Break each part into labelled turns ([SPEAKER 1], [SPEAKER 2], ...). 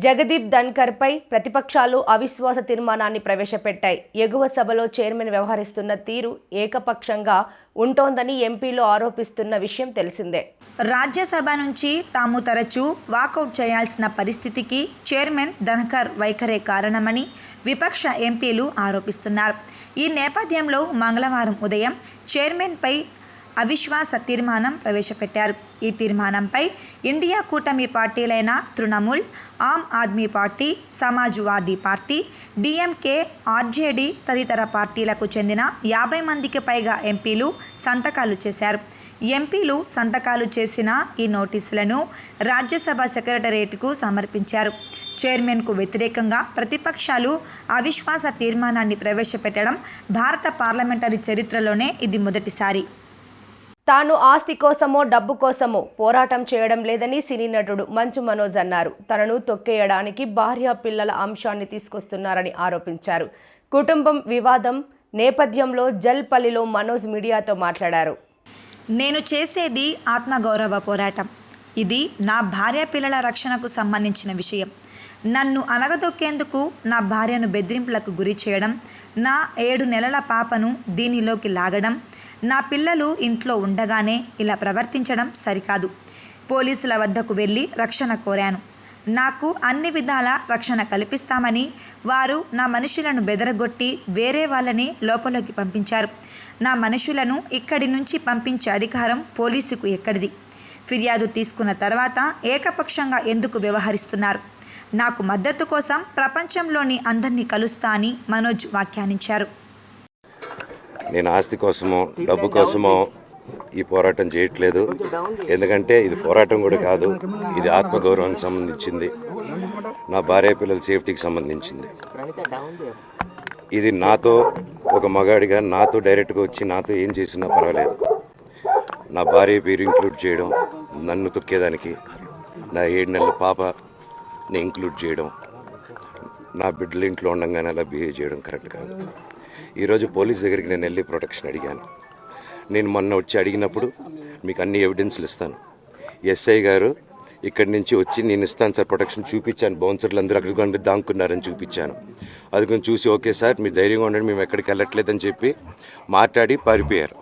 [SPEAKER 1] జగదీప్ ధన్కర్ పై ప్రతిపక్షాలు అవిశ్వాస తీర్మానాన్ని ప్రవేశపెట్టాయి. ఎగువ సభలో చైర్మన్ వ్యవహరిస్తున్న తీరు ఏకపక్షంగా ఉంటోందని ఎంపీలు ఆరోపిస్తున్న విషయం తెలిసిందే.
[SPEAKER 2] రాజ్యసభ నుంచి తాము తరచూ వాకౌట్ చేయాల్సిన పరిస్థితికి చైర్మన్ ధన్కర్ వైఖరే కారణమని విపక్ష ఎంపీలు ఆరోపిస్తున్నారు. ఈ నేపథ్యంలో మంగళవారం ఉదయం చైర్మన్పై అవిశ్వాస తీర్మానం ప్రవేశపెట్టారు. ఈ తీర్మానంపై ఇండియా కూటమి పార్టీలైన Trinamool, Aam Aadmi party, Samajwadi party, DMK, RJD తదితర పార్టీలకు చెందిన 50 మందికి పైగా ఎంపీలు సంతకాలు చేశారు. ఎంపీలు సంతకాలు చేసిన ఈ నోటీసులను రాజ్యసభ సెక్రటేరియట్కు సమర్పించారు. చైర్మన్కు వ్యతిరేకంగా ప్రతిపక్షాలు అవిశ్వాస తీర్మానాన్ని ప్రవేశపెట్టడం భారత పార్లమెంటరీ చరిత్రలోనే ఇది మొదటిసారి.
[SPEAKER 1] తాను ఆస్తి కోసమో డబ్బు కోసమో పోరాటం చేయడం లేదని సినీ నటుడు మంచు మనోజ్ అన్నారు. తనను తొక్కేయడానికి భార్య పిల్లల అంశాన్ని తీసుకొస్తున్నారని ఆరోపించారు. కుటుంబం వివాదం నేపథ్యంలో జల్పల్లిలో మనోజ్ మీడియాతో మాట్లాడారు.
[SPEAKER 2] నేను చేసేది ఆత్మగౌరవ పోరాటం. ఇది నా భార్య పిల్లల రక్షణకు సంబంధించిన విషయం. నన్ను అనగదొక్కేందుకు నా భార్యను బెదిరింపులకు గురి చేయడం, నా 7 నెలల పాపను దీనిలోకి లాగడం, నా పిల్లలు ఇంట్లో ఉండగానే ఇలా ప్రవర్తించడం సరికాదు. పోలీసుల వద్దకు వెళ్ళి రక్షణ కోరాను. నాకు అన్ని విధాల రక్షణ కల్పిస్తామని వారు నా మనుషులను బెదరగొట్టి వేరే వాళ్ళని లోపలికి పంపించారు. నా మనుషులను ఇక్కడి నుంచి పంపించే అధికారం పోలీసుకు ఎక్కడిది? ఫిర్యాదు తీసుకున్న తర్వాత ఏకపక్షంగా ఎందుకు వ్యవహరిస్తున్నారు? నాకు మద్దతు కోసం ప్రపంచంలోని అందరినీ కలుస్తా అని మనోజ్ వ్యాఖ్యానించారు.
[SPEAKER 3] నేను ఆస్తి కోసమో డబ్బు కోసమో ఈ పోరాటం చేయట్లేదు. ఎందుకంటే ఇది పోరాటం కూడా కాదు, ఇది ఆత్మగౌరవానికి సంబంధించింది, నా భార్య పిల్లల సేఫ్టీకి సంబంధించింది. ఇది నాతో ఒక మగాడిగా నాతో డైరెక్ట్గా వచ్చి నాతో ఏం చేసినా పర్వాలేదు. నా భార్య పేరు ఇంక్లూడ్ చేయడం, నన్ను తొక్కేదానికి, నా 7 నెలల పాపని ఇంక్లూడ్ చేయడం, నా బిడ్డల ఇంట్లో ఉండగానే అలా బిహేవ్ చేయడం కరెక్ట్ కాదు. ఈరోజు పోలీస్ దగ్గరికి నేను వెళ్ళి ప్రొటెక్షన్ అడిగాను. నేను మొన్న వచ్చి అడిగినప్పుడు మీకు అన్ని ఎవిడెన్స్లు ఇస్తాను. ఎస్ఐ గారు ఇక్కడి నుంచి వచ్చి నేను ఇస్తాను సార్ ప్రొటెక్షన్ చూపించాను. బౌన్సర్లు అందరూ అక్కడికి దాక్కున్నారని చూపించాను. అది కొంచెం చూసి ఓకే సార్ మీరు ధైర్యంగా ఉండండి, మేము ఎక్కడికి వెళ్ళట్లేదని చెప్పి మాట్లాడి పారిపోయారు.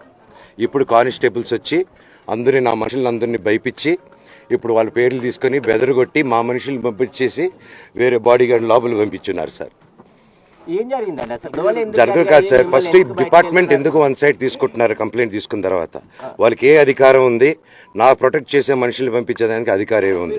[SPEAKER 3] ఇప్పుడు కానిస్టేబుల్స్ వచ్చి అందరినీ నా మనుషులందరినీ భయపించి ఇప్పుడు వాళ్ళ పేర్లు తీసుకొని బెదరగొట్టి మా మనుషుల్ని పంపించేసి వేరే బాడీ గార్డ్ లోపల పంపించున్నారు సార్. జరగదు కాదు సార్. ఫస్ట్ డిపార్ట్మెంట్ ఎందుకు వన్ సైడ్ తీసుకుంటున్నారు? కంప్లైంట్ తీసుకున్న తర్వాత వాళ్ళకి ఏ అధికారం ఉంది? నా ప్రొటెక్ట్ చేసే మనుషుల్ని పంపించేదానికి అధికారం ఏముంది?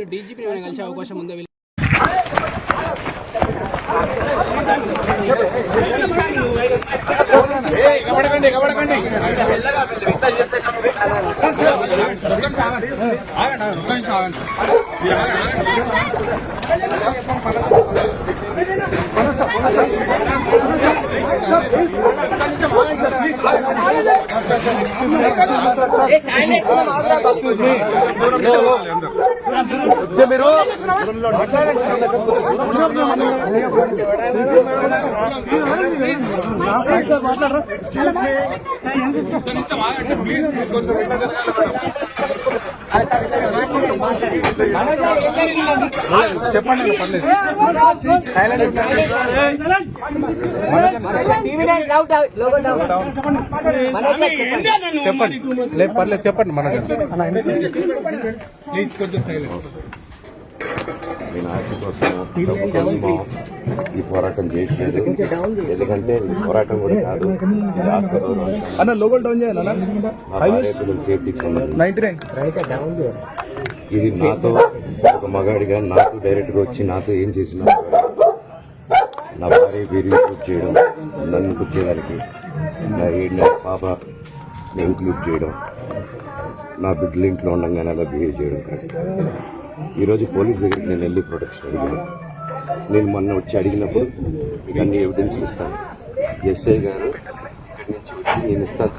[SPEAKER 4] చెప్పండి, లేదు పర్లేదు చెప్పండి. ప్లీజ్ కొంచెం సైలెంట్.
[SPEAKER 3] నేను ఆస్తి కోసమో డబ్బు కోసమో ఈ పోరాటం చేయట్లేదు. ఎందుకంటే ఈ పోరాటం కూడా కాదు, ఇది ఆత్మగౌరవం, నా భార్య పిల్లల సేఫ్టీకి సంబంధించి. ఇది నాతో ఒక మగాడిగా నాతో డైరెక్ట్గా వచ్చి నాతో ఏం చేసినా నా భార్య పేరు ఇంక్లూడ్ చేయడం, నన్ను తొక్కేదానికి, నా 7 నెలల పాపని ఇంక్లూడ్ చేయడం, నా బిడ్డల ఇంట్లో ఉండగానే అలా బిహేవ్ చేయడం కరెక్ట్. ఈరోజు పోలీస్ దగ్గరికి నేను వెళ్ళి ప్రొటెక్షన్ అడిగాను. నేను మొన్న వచ్చి అడిగినప్పుడు మీకు అన్ని ఎవిడెన్స్లు ఇస్తాను. ఎస్ఐ గారు ఇక్కడి నుంచి వచ్చి నేను ఇస్తాను